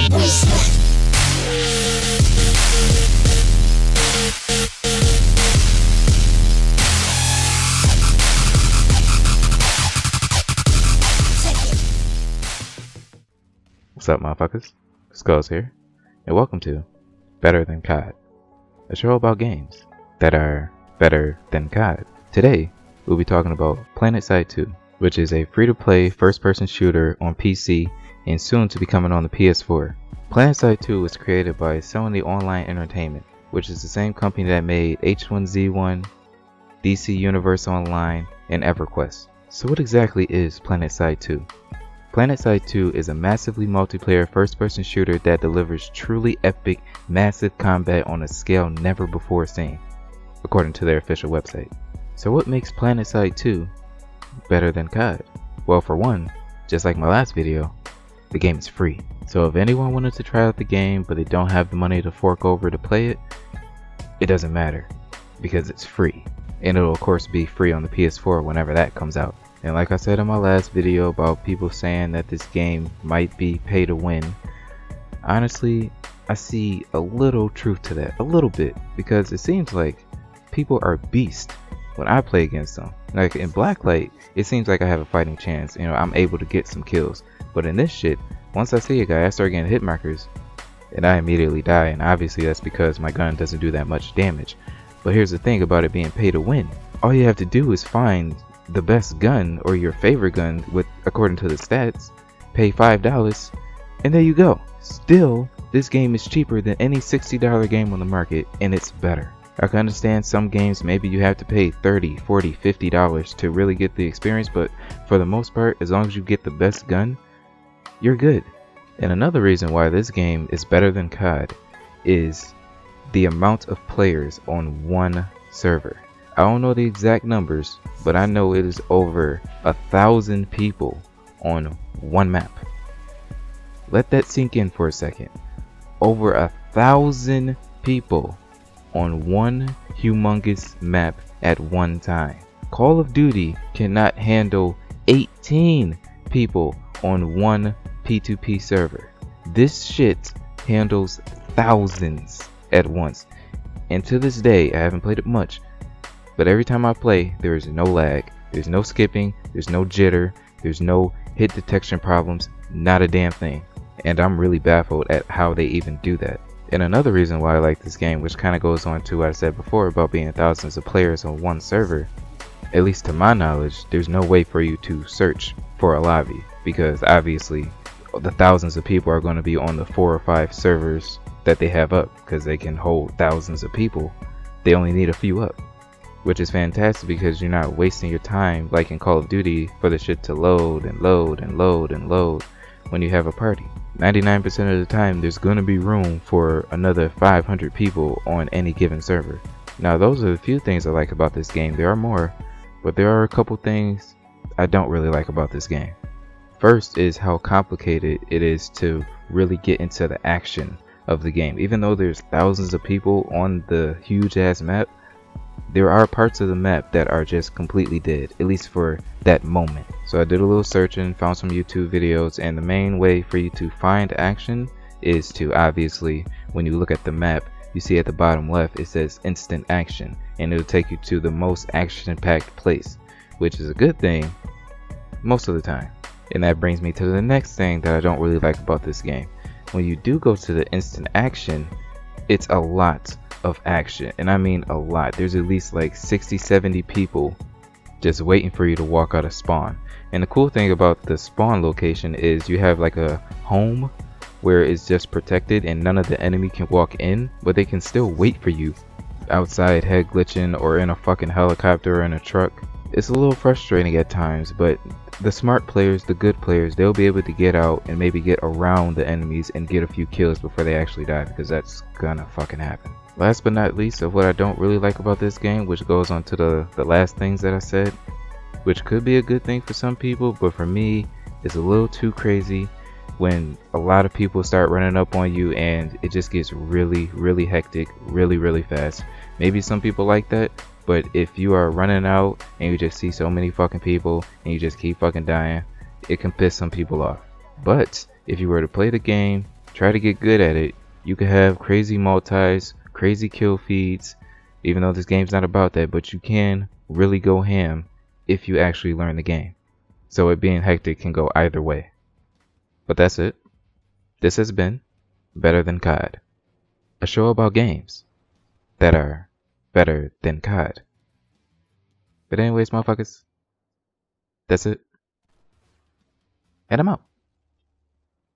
What's up, motherfuckers? Skulls here, and welcome to Better Than COD, a show about games that are better than COD. Today, we'll be talking about Planetside 2, which is a free-to-play first-person shooter on PC and soon to be coming on the PS4. Planetside 2 was created by Sony Online Entertainment, which is the same company that made H1Z1, DC Universe Online, and EverQuest. So what exactly is Planetside 2? Planetside 2 is a massively multiplayer first-person shooter that delivers truly epic, massive combat on a scale never before seen, according to their official website. So what makes Planetside 2 better than COD? Well, for one, just like my last video, the game is free. So if anyone wanted to try out the game but they don't have the money to fork over to play it, it doesn't matter, because it's free. And it'll of course be free on the PS4 whenever that comes out. And like I said in my last video about people saying that this game might be pay to win, honestly, I see a little truth to that, a little bit, because it seems like people are beasts when I play against them. Like in Blacklight, it seems like I have a fighting chance, you know, I'm able to get some kills. But in this shit, once I see a guy, I start getting hit markers and I immediately die, and obviously that's because my gun doesn't do that much damage. But here's the thing about it being pay to win. All you have to do is find the best gun or your favorite gun with according to the stats, pay $5, and there you go. Still, this game is cheaper than any $60 game on the market, and it's better. I can understand some games maybe you have to pay $30, $40, $50 to really get the experience, but for the most part, as long as you get the best gun, you're good. And another reason why this game is better than COD is the amount of players on one server. I don't know the exact numbers, but I know it is over 1,000 people on one map. Let that sink in for a second. Over 1,000 people on one humongous map at one time. Call of Duty cannot handle 18 people on one P2P server. This shit handles thousands at once. And to this day, I haven't played it much, but every time I play, there is no lag, there's no skipping, there's no jitter, there's no hit detection problems, not a damn thing. And I'm really baffled at how they even do that. And another reason why I like this game, which kind of goes on to what I said before about being thousands of players on one server, at least to my knowledge, there's no way for you to search for a lobby, because obviously the thousands of people are going to be on the 4 or 5 servers that they have up, because they can hold thousands of people. They only need a few up, which is fantastic because you're not wasting your time like in Call of Duty for the shit to load and load and load and load when you have a party. 99% of the time there's going to be room for another 500 people on any given server. Now those are the few things I like about this game. There are more, but there are a couple things I don't really like about this game. First is how complicated it is to really get into the action of the game. Even though there's thousands of people on the huge ass map, there are parts of the map that are just completely dead, at least for that moment. So I did a little searching, found some YouTube videos, and the main way for you to find action is to obviously, when you look at the map, you see at the bottom left it says instant action, and it'll take you to the most action-packed place, which is a good thing most of the time. And that brings me to the next thing that I don't really like about this game. When you do go to the instant action, it's a lot of action, and I mean a lot. There's at least like 60-70 people just waiting for you to walk out of spawn. And the cool thing about the spawn location is you have like a home where it's just protected and none of the enemy can walk in, but they can still wait for you outside, head glitching, or in a fucking helicopter or in a truck. It's a little frustrating at times, but the smart players, the good players, they'll be able to get out and maybe get around the enemies and get a few kills before they actually die, because that's gonna fucking happen. Last but not least of what I don't really like about this game, which goes on to the last things that I said, which could be a good thing for some people, but for me it's a little too crazy when a lot of people start running up on you and it just gets really hectic really fast. Maybe some people like that, but if you are running out and you just see so many fucking people and you just keep fucking dying, it can piss some people off. But if you were to play the game Try to get good at it. You can have crazy multis, crazy kill feeds, even though this game's not about that, but you can really go ham if you actually learn the game. So it being hectic can go either way. But that's it. This has been Better Than COD, a show about games that are better than COD. But anyways, motherfuckers, that's it. And I'm out.